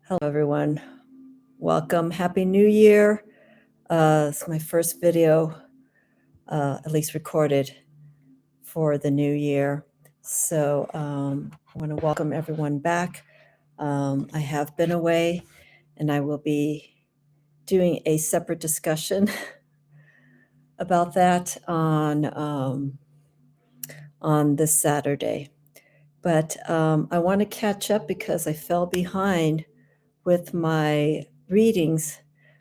Hello, everyone. Welcome. Happy New Year. It's my first video, at least recorded, for the new year. So I want to welcome everyone back. I have been away, and I will be doing a separate discussion about that on this Saturday. But I want to catch up because I fell behind with my readings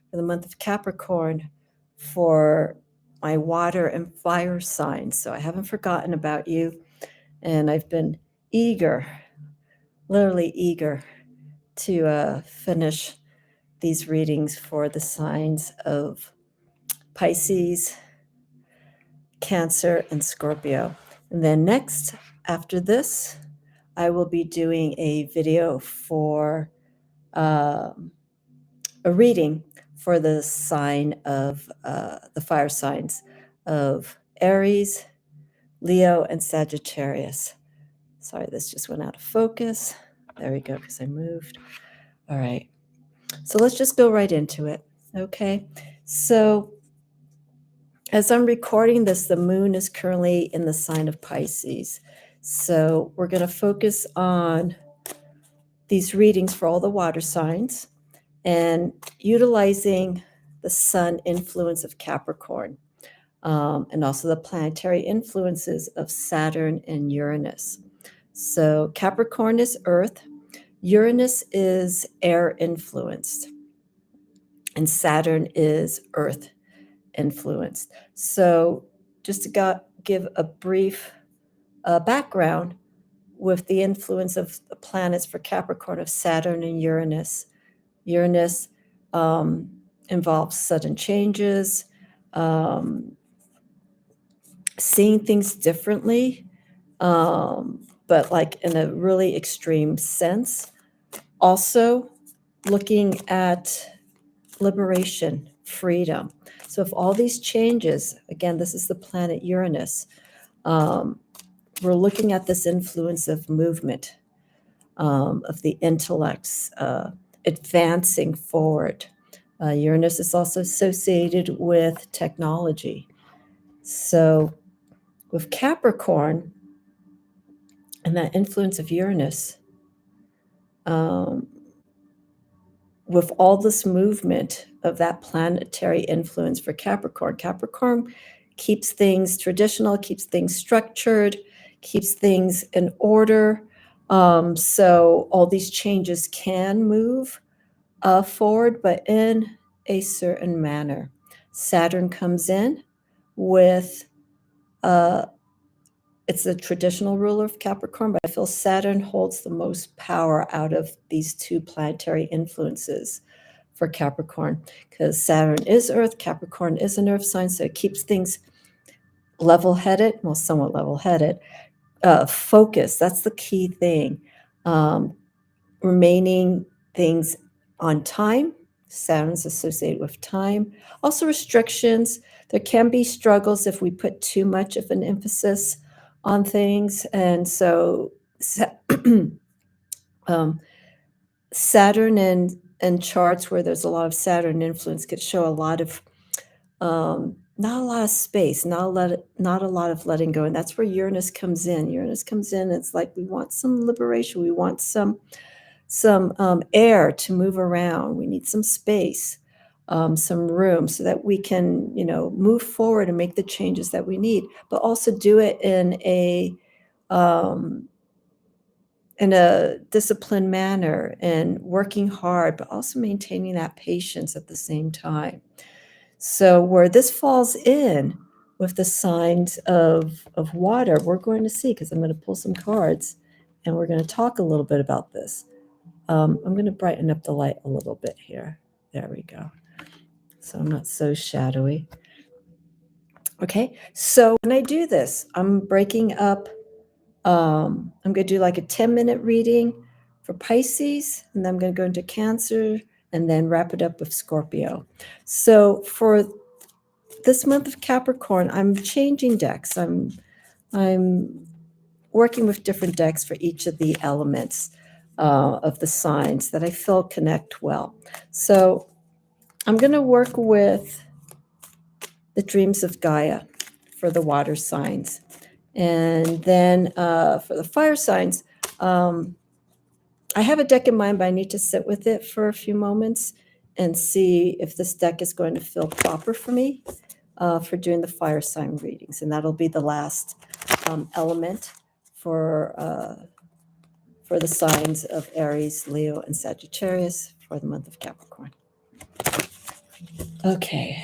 for the month of Capricorn for my water and fire signs. So I haven't forgotten about you, and I've been eager, literally eager, to finish these readings for the signs of Pisces, Cancer, and Scorpio. And then next, after this, I will be doing a video for a reading for the sign of the fire signs of Aries, Leo, and Sagittarius. Sorry, this just went out of focus. There we go, because I moved. All right. So let's just go right into it. Okay. So as I'm recording this, the moon is currently in the sign of Pisces. So we're going to focus on these readings for all the water signs and utilizing the sun influence of Capricorn, and also the planetary influences of Saturn and Uranus. So Capricorn is earth, Uranus is air influenced, and Saturn is earth influenced. So just to give a brief background with the influence of the planets for Capricorn of Saturn and Uranus. Uranus involves sudden changes, seeing things differently, but like in a really extreme sense. Also looking at liberation, freedom. So if all these changes, again, this is the planet Uranus, we're looking at this influence of movement, of the intellects, advancing forward. Uranus is also associated with technology. So with Capricorn and that influence of Uranus, with all this movement of that planetary influence for Capricorn, Capricorn keeps things traditional, keeps things structured, keeps things in order. So all these changes can move forward, but in a certain manner. Saturn comes in with, it's the traditional ruler of Capricorn, but I feel Saturn holds the most power out of these two planetary influences for Capricorn, because Saturn is Earth, Capricorn is an Earth sign, so it keeps things level-headed, well, somewhat level-headed, focused. That's the key thing. Remaining things on time. Saturn's associated with time. Also restrictions. There can be struggles if we put too much of an emphasis on things. And so Saturn and charts where there's a lot of Saturn influence could show a lot of, not a lot of space, not a lot of letting go. And that's where Uranus comes in. Uranus comes in, it's like we want some liberation. We want some air to move around. We need some space, some room, so that we can, move forward and make the changes that we need, but also do it in a disciplined manner and working hard, but also maintaining that patience at the same time. So where this falls in with the signs of water, we're going to see, because I'm going to pull some cards and we're going to talk a little bit about this. I'm going to brighten up the light a little bit here. There we go. So I'm not so shadowy. Okay, so when I do this, I'm breaking up. I'm going to do like a 10-minute reading for Pisces, and then I'm going to go into Cancer, and then wrap it up with Scorpio. So for this month of Capricorn, I'm changing decks. I'm working with different decks for each of the elements. of the signs that I feel connect well. So I'm going to work with the dreams of Gaia for the water signs. And then for the fire signs, I have a deck in mind, but I need to sit with it for a few moments and see if this deck is going to feel proper for me for doing the fire sign readings. And that'll be the last element for the signs of Aries, Leo, and Sagittarius for the month of Capricorn. Okay.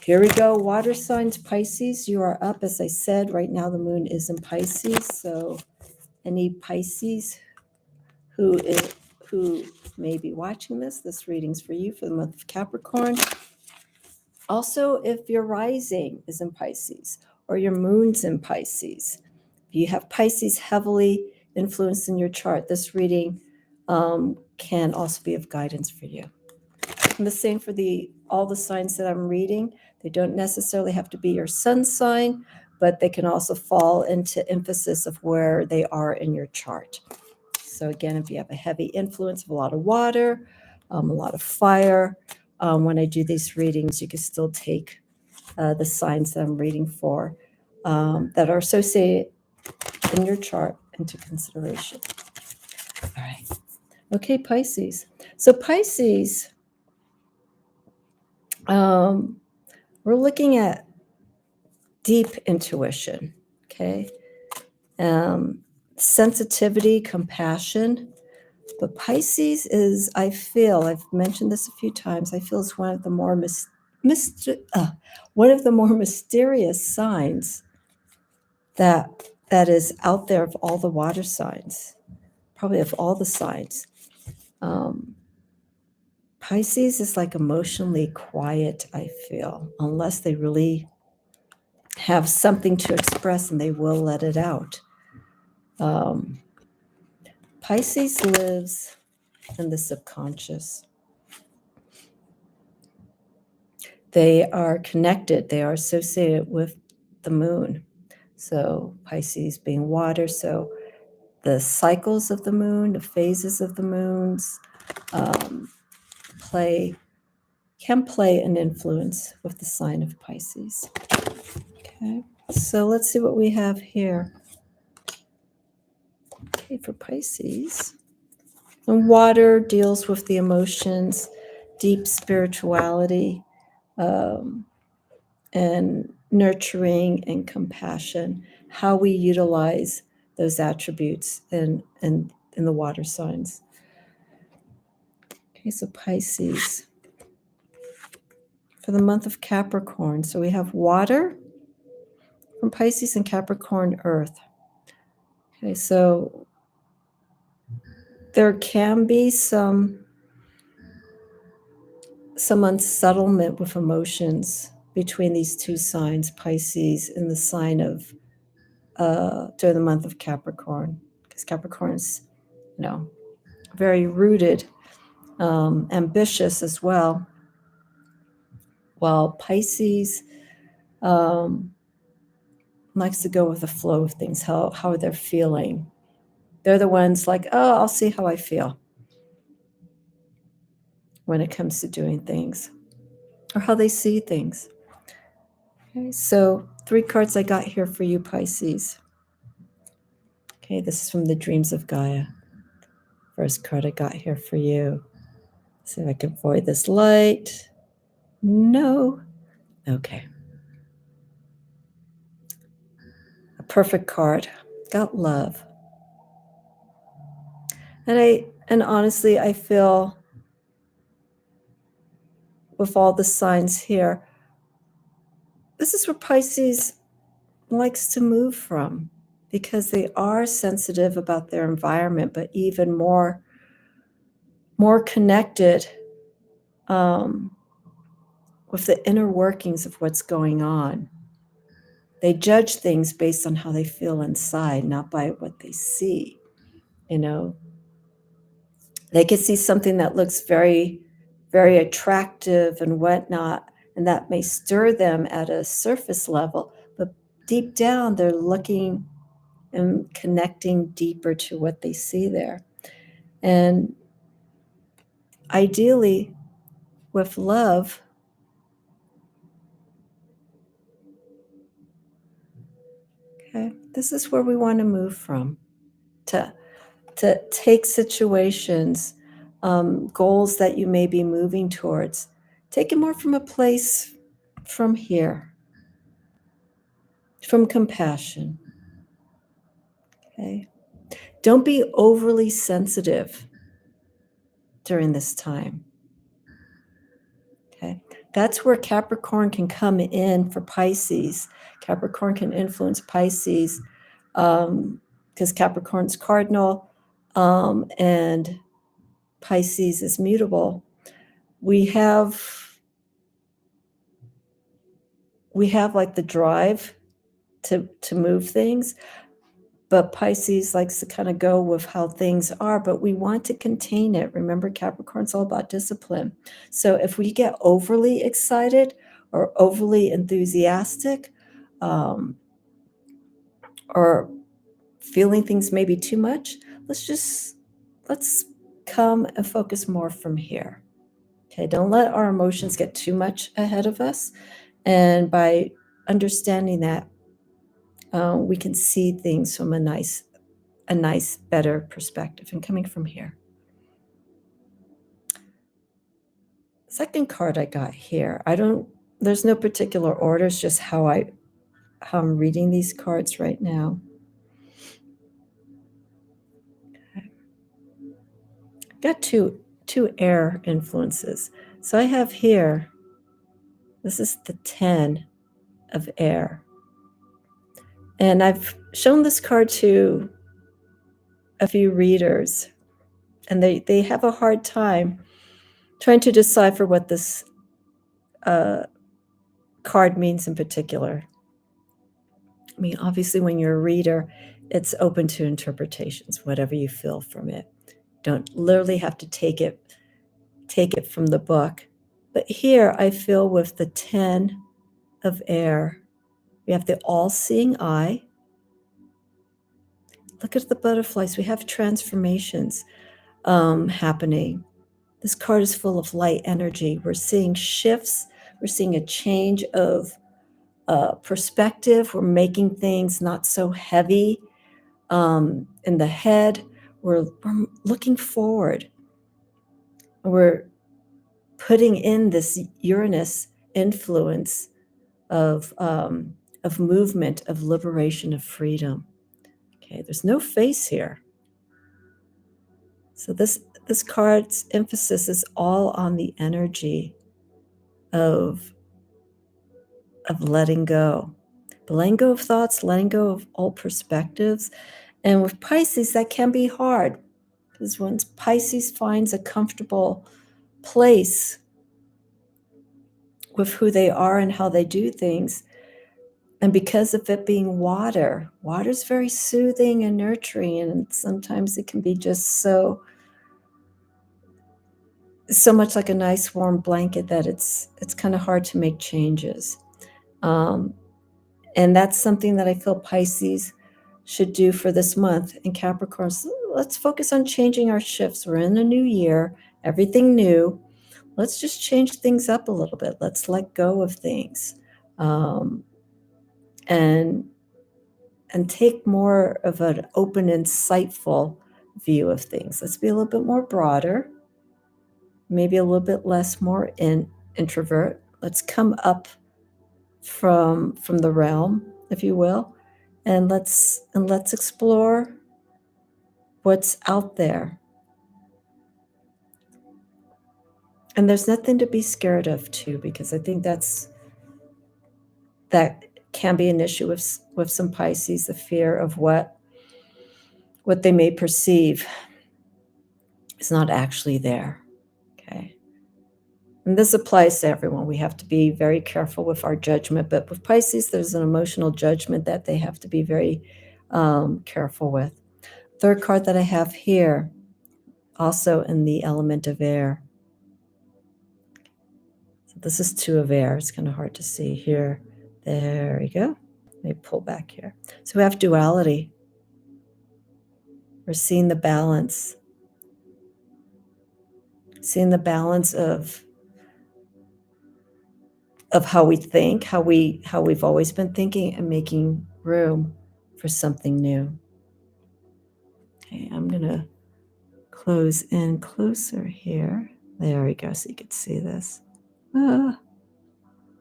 Here we go. Water signs, Pisces, you are up. As I said, right now the moon is in Pisces. So any Pisces who may be watching this reading's for you for the month of Capricorn. Also, if your rising is in Pisces or your moon's in Pisces, if you have Pisces heavily influenced in your chart, this reading can also be of guidance for you. And the same for all the signs that I'm reading. They don't necessarily have to be your sun sign, but they can also fall into emphasis of where they are in your chart. So again, if you have a heavy influence of a lot of water, a lot of fire, when I do these readings, you can still take the signs that I'm reading for that are associated in your chart into consideration. All right. Okay, Pisces. So Pisces, we're looking at deep intuition, okay? Sensitivity, compassion. But Pisces is, I feel, I've mentioned this a few times, I feel it's one of the more mysterious signs that is out there of all the water signs, probably of all the signs. Pisces is like emotionally quiet, I feel, unless they really have something to express and they will let it out. Pisces lives in the subconscious. They are connected. They are associated with the moon. So Pisces being water. So the cycles of the moon, the phases of the moons can play an influence with the sign of Pisces. Okay, so let's see what we have here. Okay, for Pisces. And water deals with the emotions, deep spirituality, and nurturing and compassion, how we utilize those attributes in the water signs. Okay, so Pisces. For the month of Capricorn, so we have water from Pisces and Capricorn, earth. Okay, so there can be some unsettlement with emotions between these two signs, Pisces and the sign of during the month of Capricorn, because Capricorn is, very rooted, ambitious as well, while Pisces likes to go with the flow of things, how they're feeling. They're the ones like, oh, I'll see how I feel when it comes to doing things, or how they see things. Okay, so 3 cards I got here for you, Pisces. Okay, this is from the Dreams of Gaia. First card I got here for you. See if I can avoid this light. No. Okay. A perfect card. Got love. And honestly, I feel with all the signs here, this is where Pisces likes to move from, because they are sensitive about their environment, but even more connected with the inner workings of what's going on. They judge things based on how they feel inside, not by what they see. They could see something that looks very, very attractive and whatnot, and that may stir them at a surface level, but deep down they're looking and connecting deeper to what they see there. And ideally, with love, okay, this is where we want to move from, to take situations, goals that you may be moving towards, take it more from a place from here, from compassion. Okay, don't be overly sensitive during this time. Okay, that's where Capricorn can come in for Pisces. Capricorn can influence Pisces because Capricorn's cardinal and Pisces is mutable. We have like the drive to move things, but Pisces likes to kind of go with how things are, but we want to contain it. Remember, Capricorn's all about discipline. So if we get overly excited or overly enthusiastic, or feeling things maybe too much, let's come and focus more from here. Okay, don't let our emotions get too much ahead of us. And by understanding that, we can see things from a nice, better perspective and coming from here. Second card I got here, there's no particular order, it's just how I'm reading these cards right now. Okay. Got two air influences. So I have here, this is the 10 of air. And I've shown this card to a few readers, and they have a hard time trying to decipher what this card means in particular. I mean, obviously, when you're a reader, it's open to interpretations, whatever you feel from it. Don't literally have to take it from the book. But here, I feel with the 10 of air, we have the all-seeing eye. Look at the butterflies. We have transformations happening. This card is full of light energy. We're seeing shifts. We're seeing a change of perspective. We're making things not so heavy in the head. We're looking forward. We're putting in this Uranus influence of movement, of liberation, of freedom. Okay, there's no face here. So this card's emphasis is all on the energy of letting go. Letting go of thoughts, letting go of old perspectives. And with Pisces, that can be hard, because once Pisces finds a comfortable place with who they are and how they do things, and because of it being water's very soothing and nurturing, and sometimes it can be just so much like a nice warm blanket that it's kind of hard to make changes. And that's something that I feel Pisces should do for this month. And Capricorn, let's focus on changing our shifts. We're in a new year, everything new. Let's just change things up a little bit. Let's let go of things. And take more of an open, insightful view of things. Let's be a little bit more broader, maybe a little bit less more introvert. Let's come up from the realm, if you will, and let's explore what's out there. And there's nothing to be scared of too, because I think that can be an issue with some Pisces, the fear of what they may perceive is not actually there. Okay. And this applies to everyone. We have to be very careful with our judgment. But with Pisces, there's an emotional judgment that they have to be very careful with. Third card that I have here, also in the element of air. So this is 2 of air. It's kind of hard to see here. There we go. Let me pull back here. So we have duality. We're seeing the balance. Seeing the balance of how we think, how we've always been thinking, and making room for something new. Okay, I'm gonna close in closer here. There we go, so you can see this.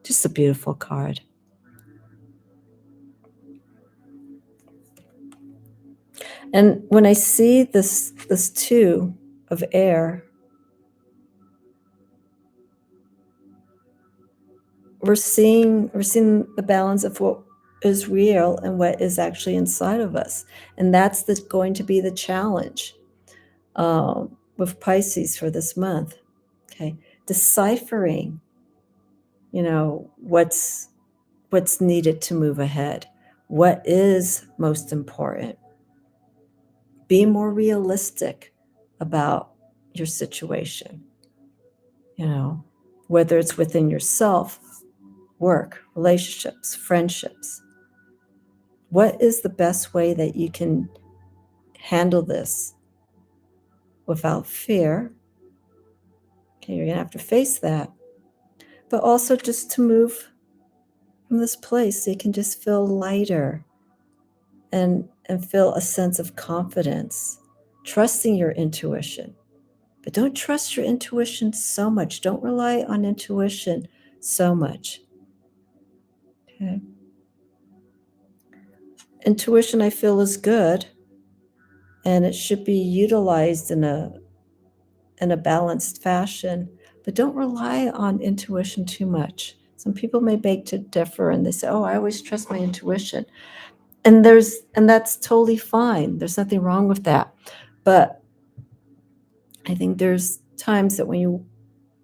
Just a beautiful card. And when I see this two of air, we're seeing the balance of what is real and what is actually inside of us. And that's going to be the challenge with Pisces for this month. Okay, deciphering, what's needed to move ahead, what is most important. Be more realistic about your situation, whether it's within yourself, work, relationships, friendships. What is the best way that you can handle this without fear? Okay, you're going to have to face that. But also just to move from this place so you can just feel lighter and feel a sense of confidence, trusting your intuition. But don't trust your intuition so much. Don't rely on intuition so much. Okay. Intuition, I feel, is good, and it should be utilized in a balanced fashion, but don't rely on intuition too much. Some people may beg to differ, and they say, "Oh, I always trust my intuition," and that's totally fine. There's nothing wrong with that. But I think there's times that when you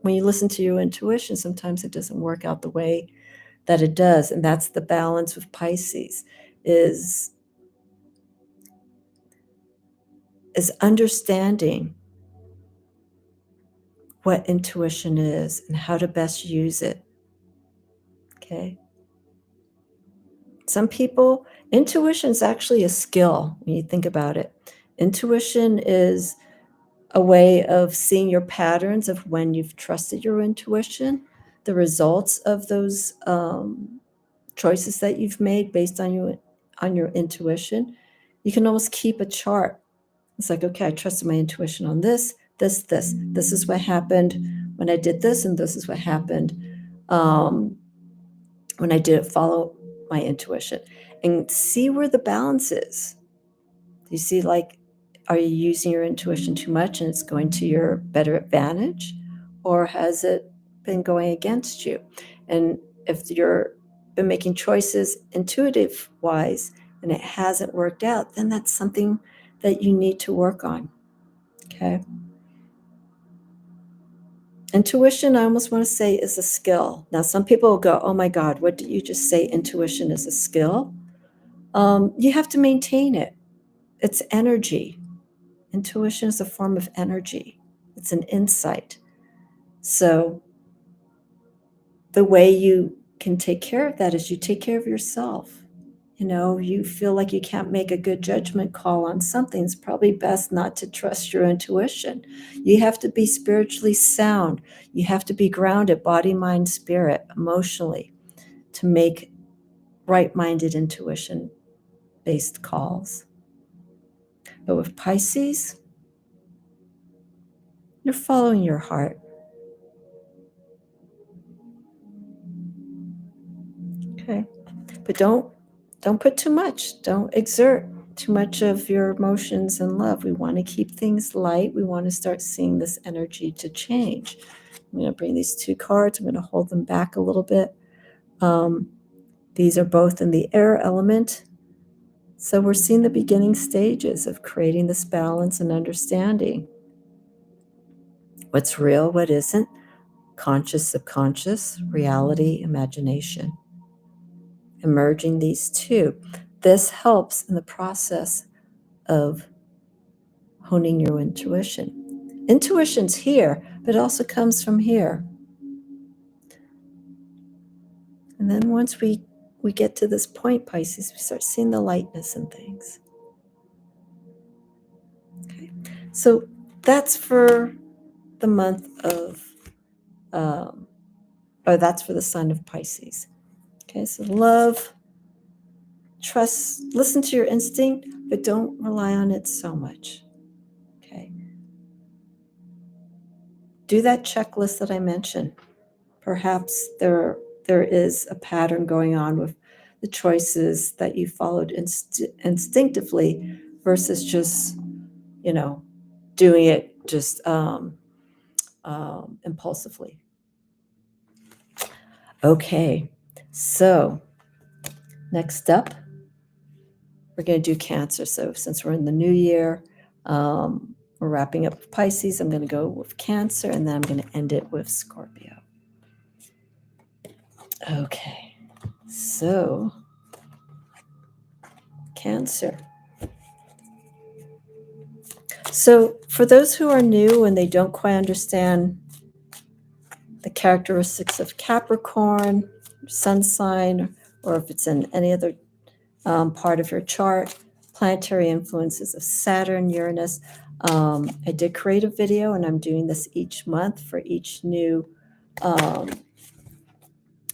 listen to your intuition, sometimes it doesn't work out the way that it does, and that's the balance with Pisces. Is understanding what intuition is and how to best use it. Okay. Some people, intuition is actually a skill when you think about it. Intuition is a way of seeing your patterns of when you've trusted your intuition, the results of those choices that you've made based on your intuition. You can almost keep a chart. It's like, okay, I trusted my intuition on this. This is what happened when I did this, and this is what happened when I didn't follow my intuition. And see where the balance is. Do you see, like, are you using your intuition too much and it's going to your better advantage? Or has it been going against you? And if you're been making choices intuitive-wise and it hasn't worked out, then that's something that you need to work on. Okay. Intuition, I almost want to say, is a skill. Now, some people will go, "Oh my God, what did you just say? Intuition is a skill?" You have to maintain it. It's energy. Intuition is a form of energy. It's an insight. So the way you can take care of that is you take care of yourself. You feel like you can't make a good judgment call on something, it's probably best not to trust your intuition. You have to be spiritually sound. You have to be grounded, body, mind, spirit, emotionally, to make right-minded intuition-based calls. But with Pisces, you're following your heart. Okay. But don't put too much. Don't exert too much of your emotions and love. We want to keep things light. We want to start seeing this energy to change. I'm going to bring these two cards. I'm going to hold them back a little bit. These are both in the air element. So we're seeing the beginning stages of creating this balance and understanding. What's real, what isn't, conscious, subconscious, reality, imagination. Emerging these two. This helps in the process of honing your intuition. Intuition's here, but it also comes from here. And then once we get to this point, Pisces, we start seeing the lightness in things. Okay, so that's for the month of, or that's for the sign of Pisces. Okay, so love, trust, listen to your instinct, but don't rely on it so much. Okay. Do that checklist that I mentioned. Perhaps there is a pattern going on with the choices that you followed instinctively versus just, doing it just impulsively. Okay, so next up, we're going to do Cancer. So since we're in the new year, we're wrapping up with Pisces. I'm going to go with Cancer, and then I'm going to end it with Scorpio. Okay, so Cancer. So for those who are new and they don't quite understand the characteristics of Capricorn, sun sign, or if it's in any other part of your chart, planetary influences of Saturn, Uranus. I did create a video, and I'm doing this each month for each new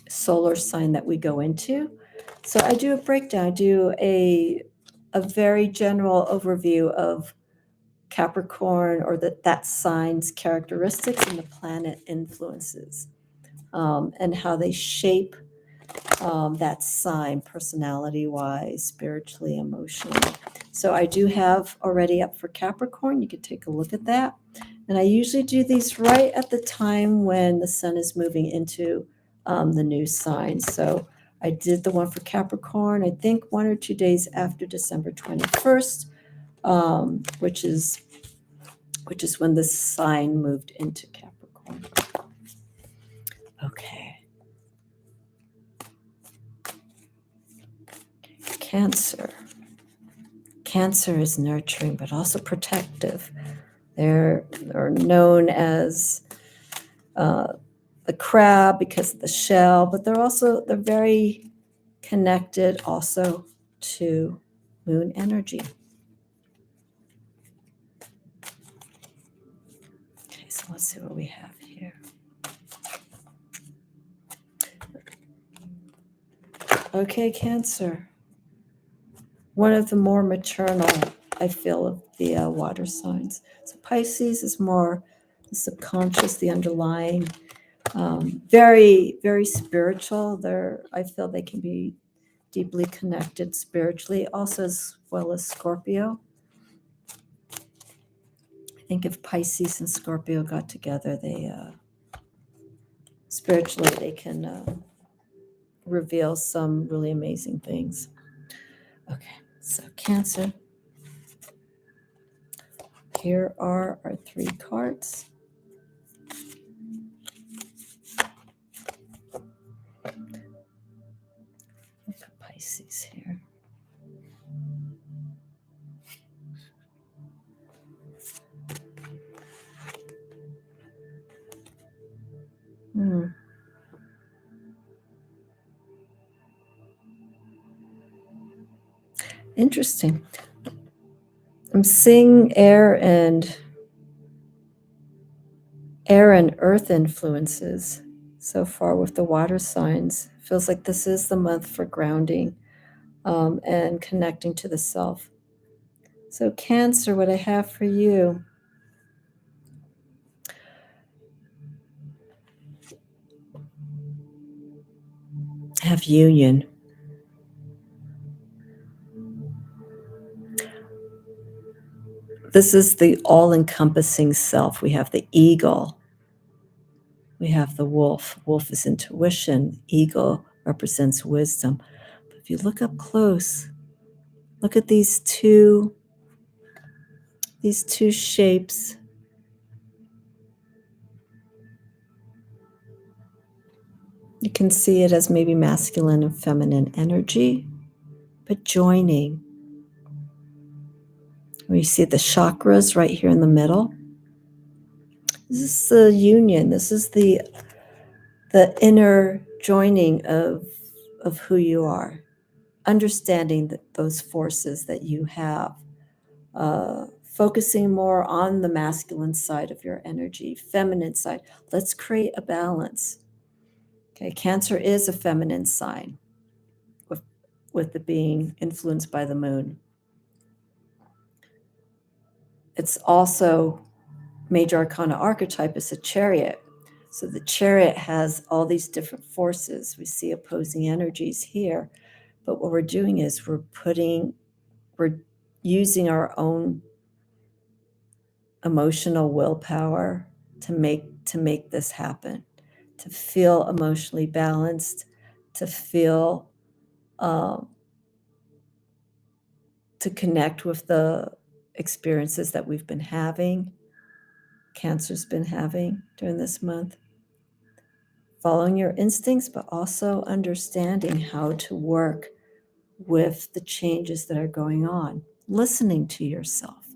solar sign that we go into. So I do a breakdown. I do a very general overview of Capricorn, or that sign's characteristics and the planet influences, and how they shape that sign personality-wise, spiritually, emotionally. So I do have already up for Capricorn. You can take a look at that. And I usually do these right at the time when the sun is moving into the new sign. So I did the one for Capricorn, I think 1 or 2 days after December 21st, which is when the sign moved into Capricorn. Okay. Cancer. Cancer is nurturing, but also protective. They're known as the crab because of the shell, but they're very connected also to moon energy. Okay, so let's see what we have here. Okay, Cancer. One of the more maternal, I feel, of the water signs. So Pisces is more the subconscious, the underlying, very, very spiritual. I feel they can be deeply connected spiritually, also as well as Scorpio. I think if Pisces and Scorpio got together, they spiritually they can reveal some really amazing things. Okay, so Cancer. Here are our 3 cards. Look at Pisces here. Interesting. I'm seeing air and earth influences so far with the water signs. Feels like this is the month for grounding and connecting to the self. So Cancer, what I have for you, have union. This is the all-encompassing self. We have the eagle. We have the wolf. Wolf is intuition. Eagle represents wisdom. But if you look up close, look at these two shapes. You can see it as maybe masculine and feminine energy, but joining. We see the chakras right here in the middle. This is the union. This is the inner joining of who you are. Understanding those forces that you have focusing more on the masculine side of your energy, feminine side. Let's create a balance. Okay, Cancer is a feminine sign with it being influenced by the moon. It's also major arcana archetype is a chariot. So the chariot has all these different forces. We see opposing energies here, but what we're doing is we're using our own emotional willpower to make this happen, to feel emotionally balanced, to feel to connect with the experiences that we've been having, Cancer's been having during this month. Following your instincts, but also understanding how to work with the changes that are going on, listening to yourself,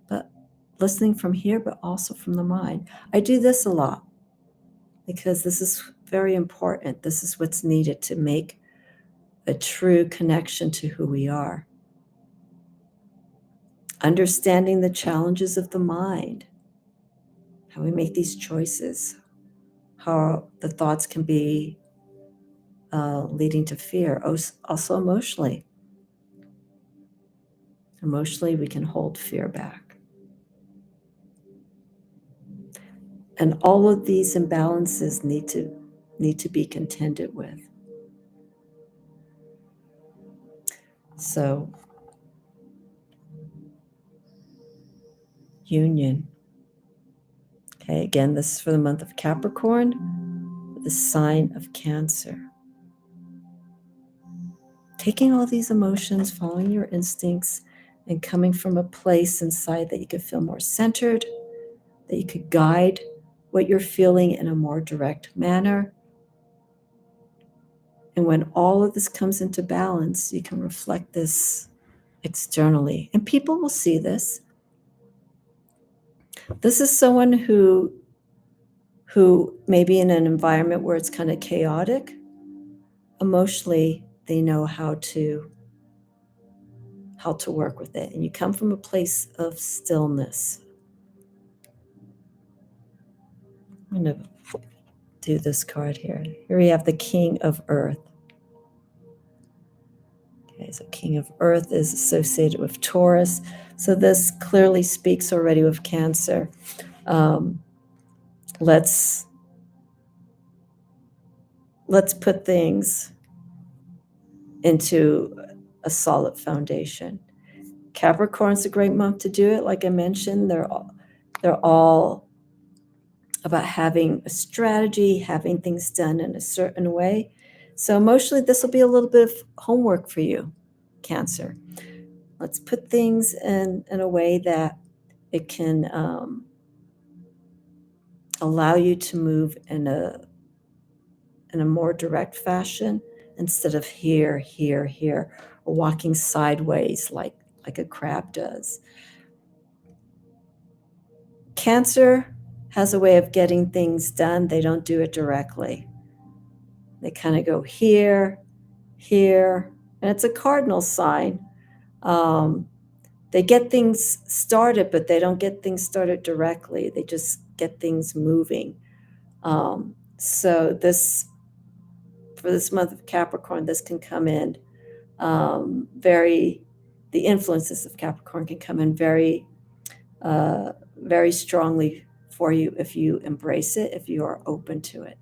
but listening from here, but also from the mind. I do this a lot because this is very important. This is what's needed to make a true connection to who we are. Understanding the challenges of the mind, how we make these choices, how the thoughts can be leading to fear. Also emotionally. Emotionally, we can hold fear back. And all of these imbalances need to be contended with. So, union. Okay, again, this is for the month of Capricorn, the sign of Cancer. Taking all these emotions, following your instincts, and coming from a place inside that you could feel more centered, that you could guide what you're feeling in a more direct manner. And when all of this comes into balance, you can reflect this externally. And people will see this. This is someone who may be in an environment where it's kind of chaotic. Emotionally, they know how to work with it. And you come from a place of stillness. I'm going to do this card here. Here we have the King of Earth. Okay, so King of Earth is associated with Taurus. So this clearly speaks already with Cancer. Let's put things into a solid foundation. Capricorn's a great month to do it. Like I mentioned, they're all about having a strategy, having things done in a certain way. So emotionally, this will be a little bit of homework for you, Cancer. Let's put things in a way that it can allow you to move in a more direct fashion instead of here, or walking sideways like a crab does. Cancer has a way of getting things done. They don't do it directly. They kind of go here, and it's a cardinal sign. They get things started, but they don't get things started directly. They just get things moving. So for this month of Capricorn, this can come in the influences of Capricorn can come in very strongly for you if you embrace it, if you are open to it.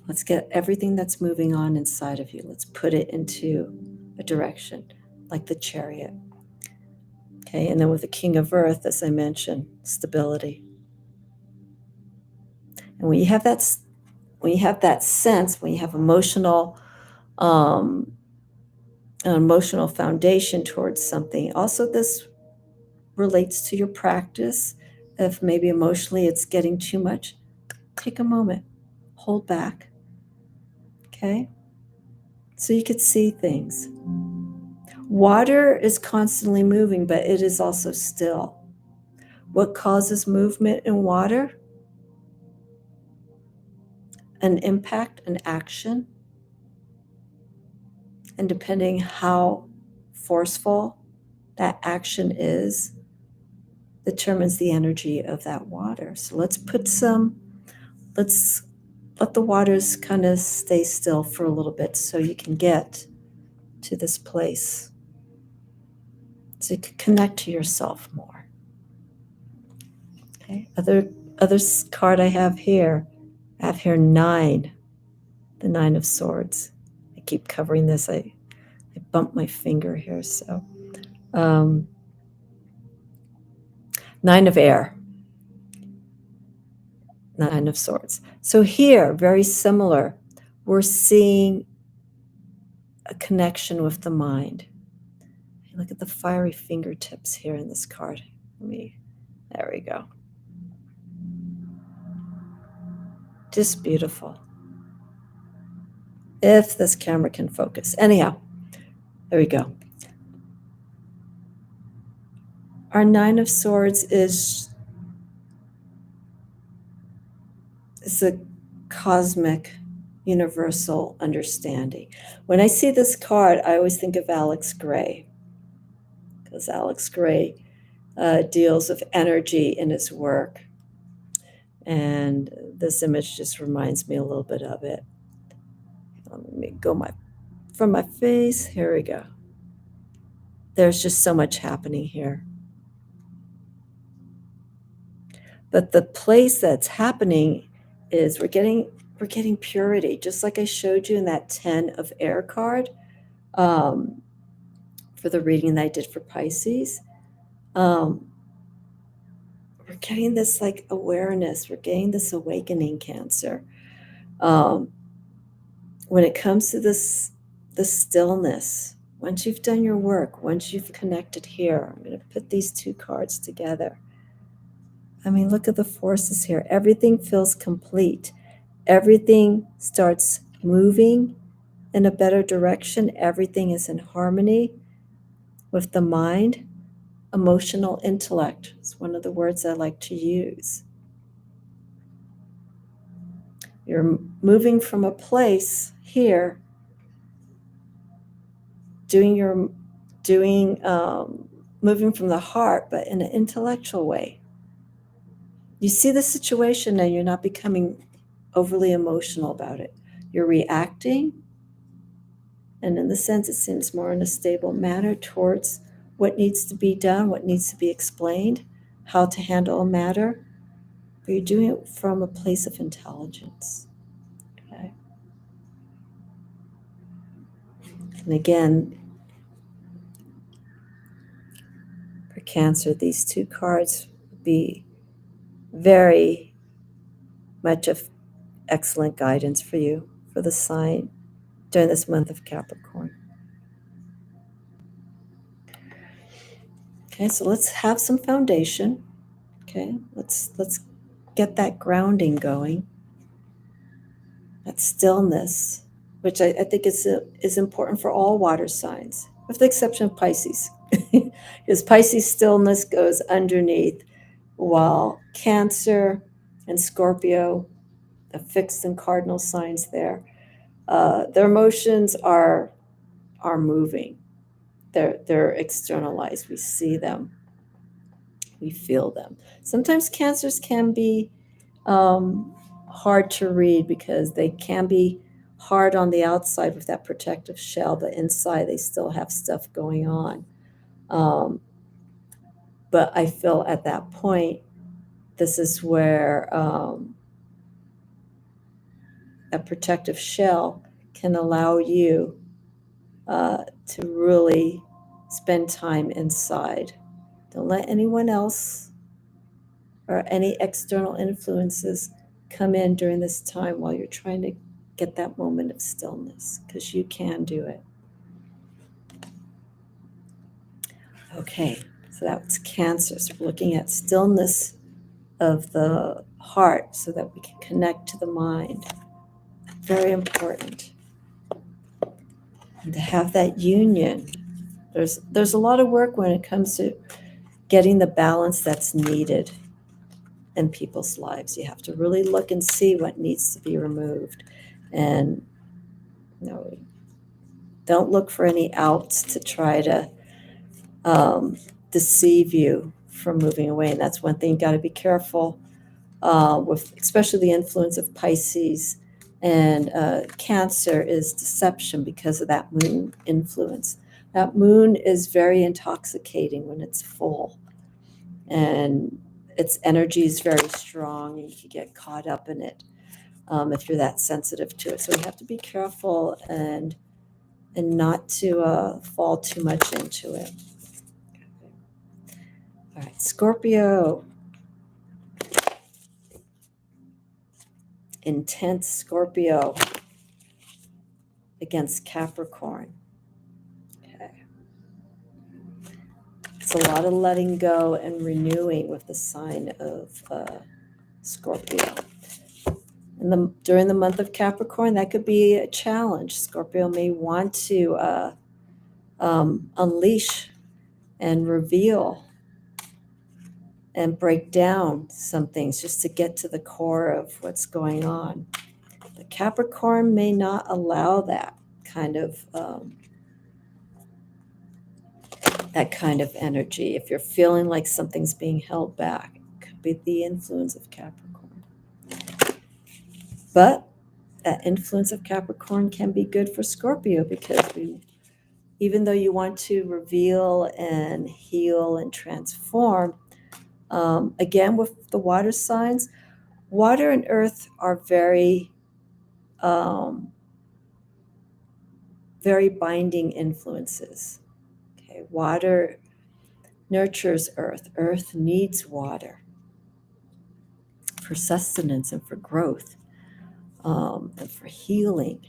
Let's get everything that's moving on inside of you. Let's put it into a direction, like the Chariot. Okay, and then with the King of Earth, as I mentioned, stability. And when you have that sense, when you have an emotional foundation towards something, also this relates to your practice. If maybe emotionally it's getting too much, take a moment, hold back. Okay? So you could see things. Water is constantly moving, but it is also still. What causes movement in water? An impact, an action. And depending how forceful that action is determines the energy of that water. So let's let the waters kind of stay still for a little bit so you can get to this place. So you can connect to yourself more. Okay. Other card I have here 9, the 9 of Swords. I keep covering this. I bumped my finger here. So 9 of Air, 9 of Swords. So here, very similar, we're seeing a connection with the mind. Look at the fiery fingertips here in this card. There we go. Just beautiful. If this camera can focus. Anyhow, there we go. Our 9 of Swords is a cosmic, universal understanding. When I see this card, I always think of Alex Gray, because Alex Gray deals with energy in his work. And this image just reminds me a little bit of it. Let me go from my face. Here we go. There's just so much happening here. But the place that's happening is we're getting purity, just like I showed you in that 10 of Air card for the reading that I did for Pisces. We're getting this like awareness. We're getting this awakening, Cancer. When it comes to this stillness, once you've done your work, once you've connected here, I'm going to put these 2 cards together. I mean, look at the forces here. Everything feels complete. Everything starts moving in a better direction. Everything is in harmony with the mind. Emotional intellect is one of the words I like to use. You're moving from a place here, moving from the heart, but in an intellectual way. You see the situation and you're not becoming overly emotional about it. You're reacting, and in the sense, it seems more in a stable manner towards what needs to be done, what needs to be explained, how to handle a matter. But you're doing it from a place of intelligence. Okay. And again, for Cancer, these 2 cards would be very much of excellent guidance for you, for the sign during this month of Capricorn. Okay, so let's have some foundation. Okay, let's get that grounding going. That stillness, which I think is important for all water signs, with the exception of Pisces. Because Pisces stillness goes underneath, while Cancer and Scorpio, the fixed and cardinal signs there, their emotions are moving. They're externalized. We see them. We feel them. Sometimes Cancers can be hard to read because they can be hard on the outside with that protective shell, but inside they still have stuff going on. But I feel at that point, this is where a protective shell can allow you to really spend time inside. Don't let anyone else or any external influences come in during this time while you're trying to get that moment of stillness, because you can do it. Okay, so that's Cancer. So we're looking at stillness of the heart so that we can connect to the mind. Very important. And to have that union. There's a lot of work when it comes to getting the balance that's needed in people's lives. You have to really look and see what needs to be removed. And don't look for any outs to try to deceive you from moving away. And that's one thing you got to be careful with, especially the influence of Pisces and Cancer is deception because of that moon influence. That moon is very intoxicating when it's full, and its energy is very strong, and you can get caught up in it if you're that sensitive to it. So we have to be careful and not to fall too much into it. All right, Scorpio. Intense Scorpio against Capricorn. Okay. It's a lot of letting go and renewing with the sign of Scorpio. During the month of Capricorn, that could be a challenge. Scorpio may want to unleash and reveal and break down some things just to get to the core of what's going on. But Capricorn may not allow that kind of energy. If you're feeling like something's being held back, it could be the influence of Capricorn. But that influence of Capricorn can be good for Scorpio because even though you want to reveal and heal and transform, again, with the water signs, water and earth are very, very binding influences. Okay, water nurtures earth. Earth needs water for sustenance and for growth, and for healing.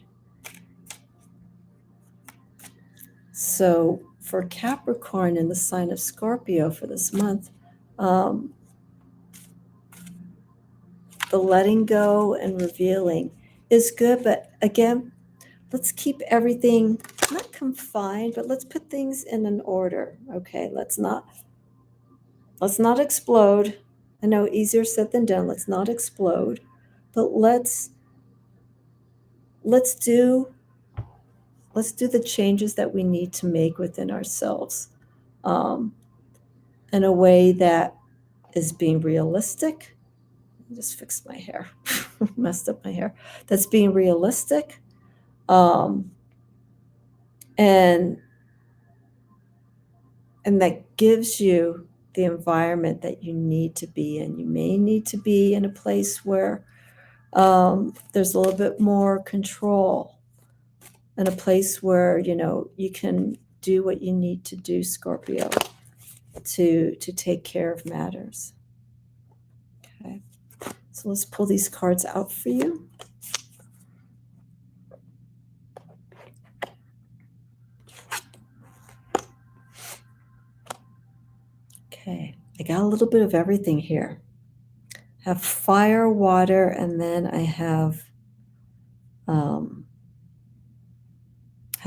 So for Capricorn in the sign of Scorpio for this month, the letting go and revealing is good. But again, let's keep everything not confined, but let's put things in an order. Okay, let's not explode. I know easier said than done. Let's not explode, but let's do the changes that we need to make within ourselves, in a way that is being realistic. I just fixed my hair, messed up my hair. That's being realistic, and that gives you the environment that you need to be in. You may need to be in a place where there's a little bit more control, in a place where you can do what you need to do, Scorpio, to take care of matters. Okay, so let's pull these cards out for you. Okay, I got a little bit of everything here. I have fire, water, and then I have a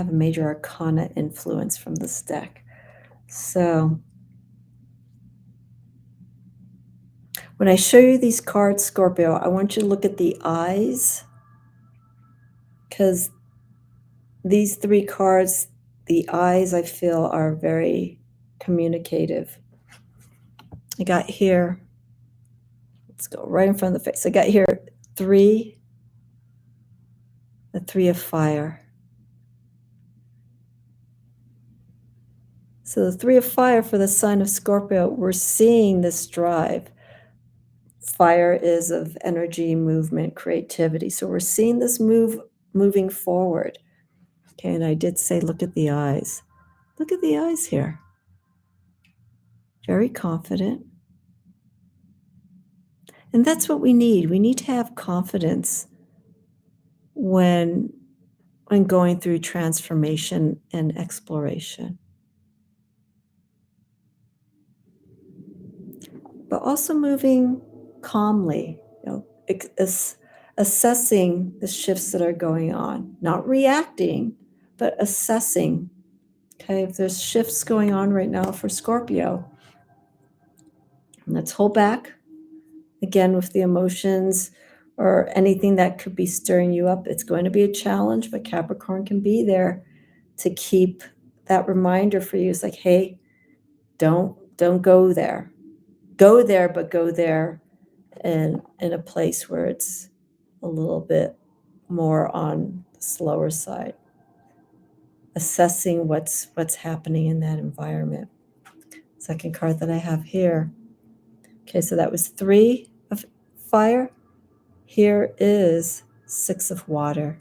major arcana influence from this deck. So when I show you these cards, Scorpio, I want you to look at the eyes, because these three cards, the eyes, I feel, are very communicative. I got here, let's go right in front of the face. I got here the 3 of fire. So the 3 of fire for the sign of Scorpio, we're seeing this drive. Fire is of energy, movement, creativity. So we're seeing this moving forward. Okay, and I did say, look at the eyes. Look at the eyes here. Very confident. And that's what we need. We need to have confidence when going through transformation and exploration. But also moving calmly, assessing the shifts that are going on, not reacting, but assessing. Okay, if there's shifts going on right now for Scorpio, let's hold back. Again, with the emotions or anything that could be stirring you up, it's going to be a challenge, but Capricorn can be there to keep that reminder for you. It's like, hey, Don't go there. Go there, but go there in a place where it's a little bit more on the slower side, assessing what's happening in that environment. Second card that I have here. Okay, so that was 3 of fire. Here is 6 of water.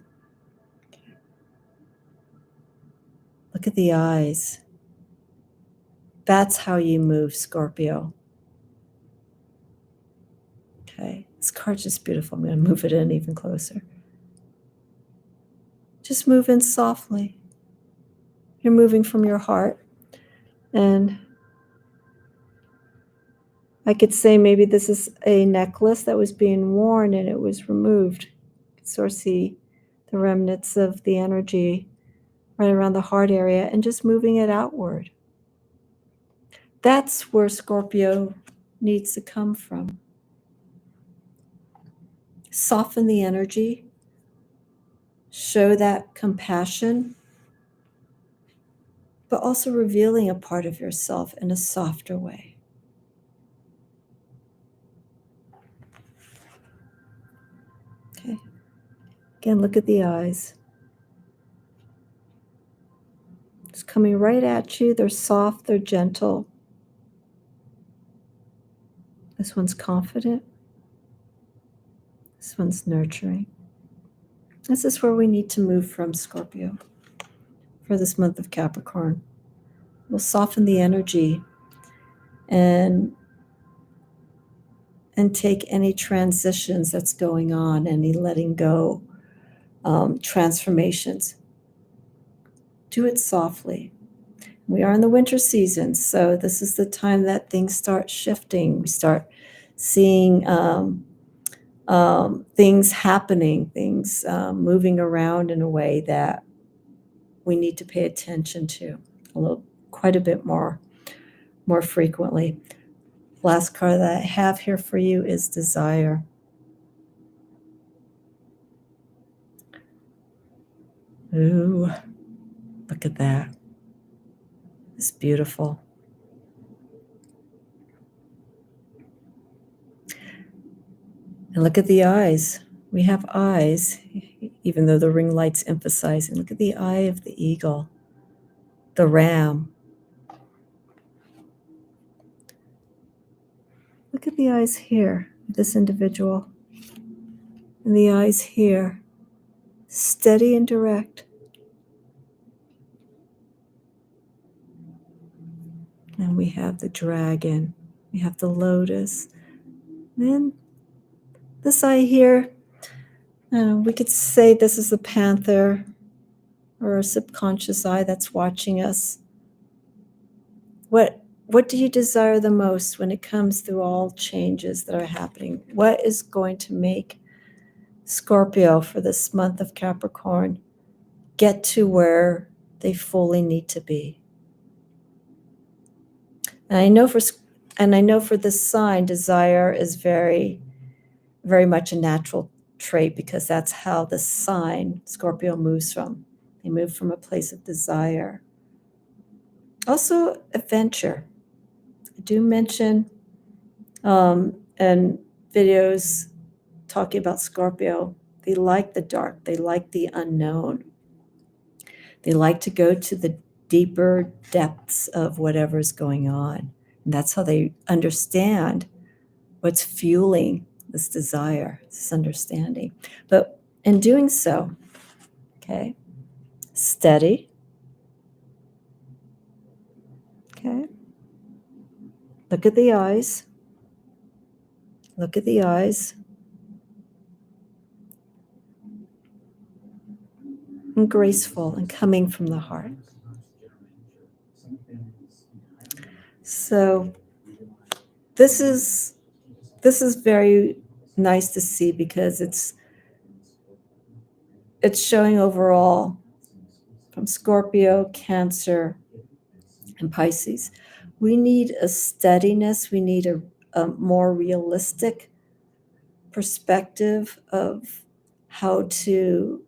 Look at the eyes. That's how you move, Scorpio. Okay, this card's just beautiful. I'm going to move it in even closer. Just move in softly. You're moving from your heart. And I could say maybe this is a necklace that was being worn and it was removed. You can sort of see the remnants of the energy right around the heart area and just moving it outward. That's where Scorpio needs to come from. Soften the energy. Show that compassion, but also revealing a part of yourself in a softer way. Okay. Again, look at the eyes. It's coming right at you. They're soft, they're gentle. This one's confident. This one's nurturing. This is where we need to move from, Scorpio, for this month of Capricorn. We'll soften the energy and take any transitions that's going on, any letting go, transformations. Do it softly. We are in the winter season, so this is the time that things start shifting. We start seeing things happening, things moving around in a way that we need to pay attention to quite a bit more frequently. Last card that I have here for you is desire. Ooh, look at that. It's beautiful. And look at the eyes. We have eyes, even though the ring light's emphasizing. Look at the eye of the eagle, the ram. Look at the eyes here, this individual. And the eyes here, steady and direct. And we have the dragon. We have the lotus. Then this eye here, we could say this is a panther or a subconscious eye that's watching us. What do you desire the most when it comes through all changes that are happening? What is going to make Scorpio for this month of Capricorn get to where they fully need to be? And I know for this sign, desire is very, very much a natural trait, because that's how the sign Scorpio moves from. They move from a place of desire. Also, adventure. I do mention in videos talking about Scorpio, they like the dark, they like the unknown. They like to go to the deeper depths of whatever's going on. And that's how they understand what's fueling this desire, this understanding. But in doing so, okay, steady. Okay. Look at the eyes. Look at the eyes. And graceful and coming from the heart. So this is very nice to see, because it's showing overall from Scorpio, Cancer, and Pisces. We need a steadiness. We need a more realistic perspective of how to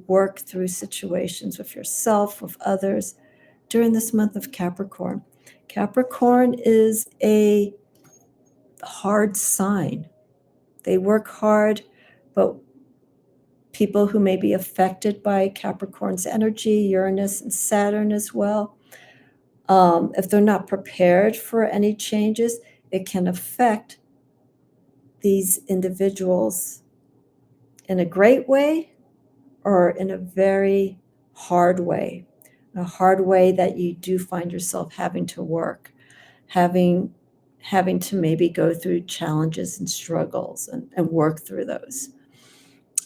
work through situations with yourself, with others during this month of Capricorn. Capricorn is a hard sign. They work hard, but people who may be affected by Capricorn's energy, Uranus and Saturn as well, if they're not prepared for any changes, it can affect these individuals in a great way or in a very hard way, a hard way that you do find yourself having to work, having to maybe go through challenges and struggles and work through those.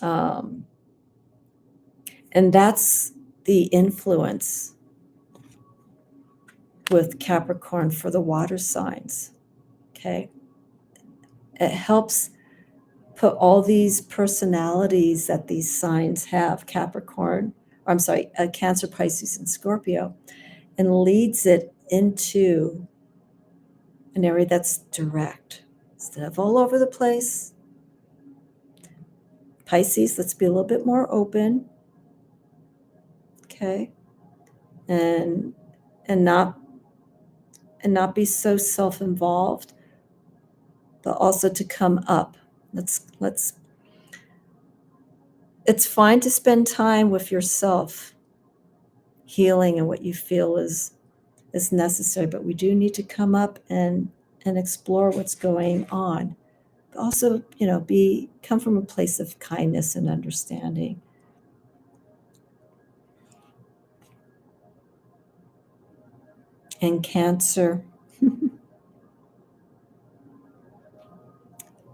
And that's the influence with Capricorn for the water signs, okay? It helps put all these personalities that these signs have, Capricorn, or I'm sorry, Cancer, Pisces, and Scorpio, and leads it into an area that's direct. Instead of all over the place, Pisces, let's be a little bit more open, okay? And not be so self-involved, but also to come up. It's fine to spend time with yourself, healing and what you feel is necessary, but we do need to come up and explore what's going on. But also, come from a place of kindness and understanding. And Cancer,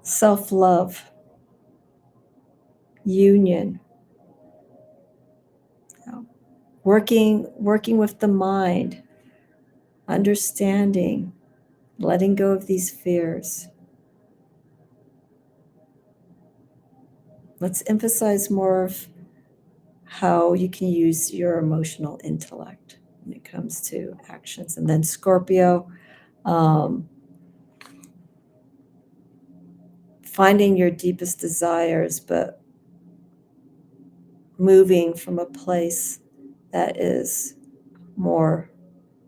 self-love, union, working with the mind, understanding, letting go of these fears. Let's emphasize more of how you can use your emotional intellect when it comes to actions. And then Scorpio, finding your deepest desires, but moving from a place that is more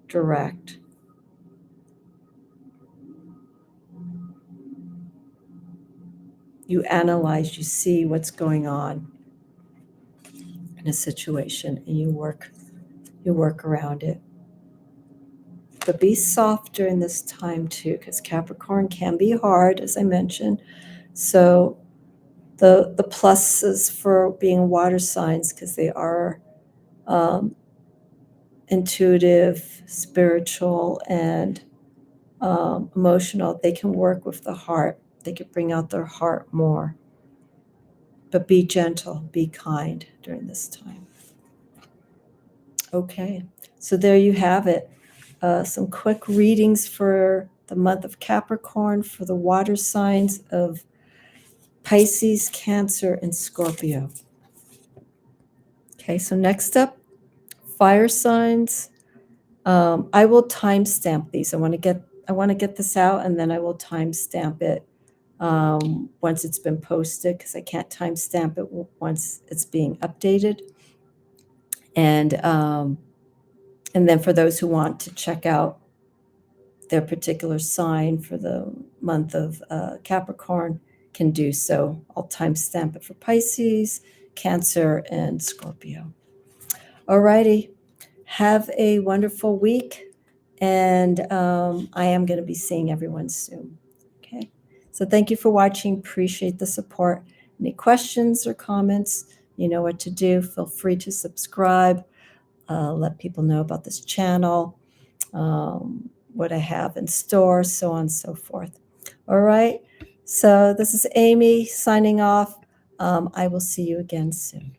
direct. You analyze, you see what's going on in a situation, and you work around it. But be soft during this time too, because Capricorn can be hard, as I mentioned. So the pluses for being water signs, because they are intuitive, spiritual, and emotional, they can work with the heart. They could bring out their heart more. But be gentle, be kind during this time. Okay, so there you have it. Some quick readings for the month of Capricorn, for the water signs of Pisces, Cancer, and Scorpio. Okay, so next up, fire signs. I will timestamp these. I want to get this out, and then I will timestamp it once it's been posted, because I can't timestamp it once it's being updated. And then for those who want to check out their particular sign for the month of Capricorn, can do so. I'll timestamp it for Pisces, Cancer, and Scorpio. Alrighty, have a wonderful week, and I am going to be seeing everyone soon. Okay, so thank you for watching. Appreciate the support. Any questions or comments, you know what to do. Feel free to subscribe. Let people know about this channel, what I have in store, so on and so forth. All right, so this is Amy signing off. I will see you again soon.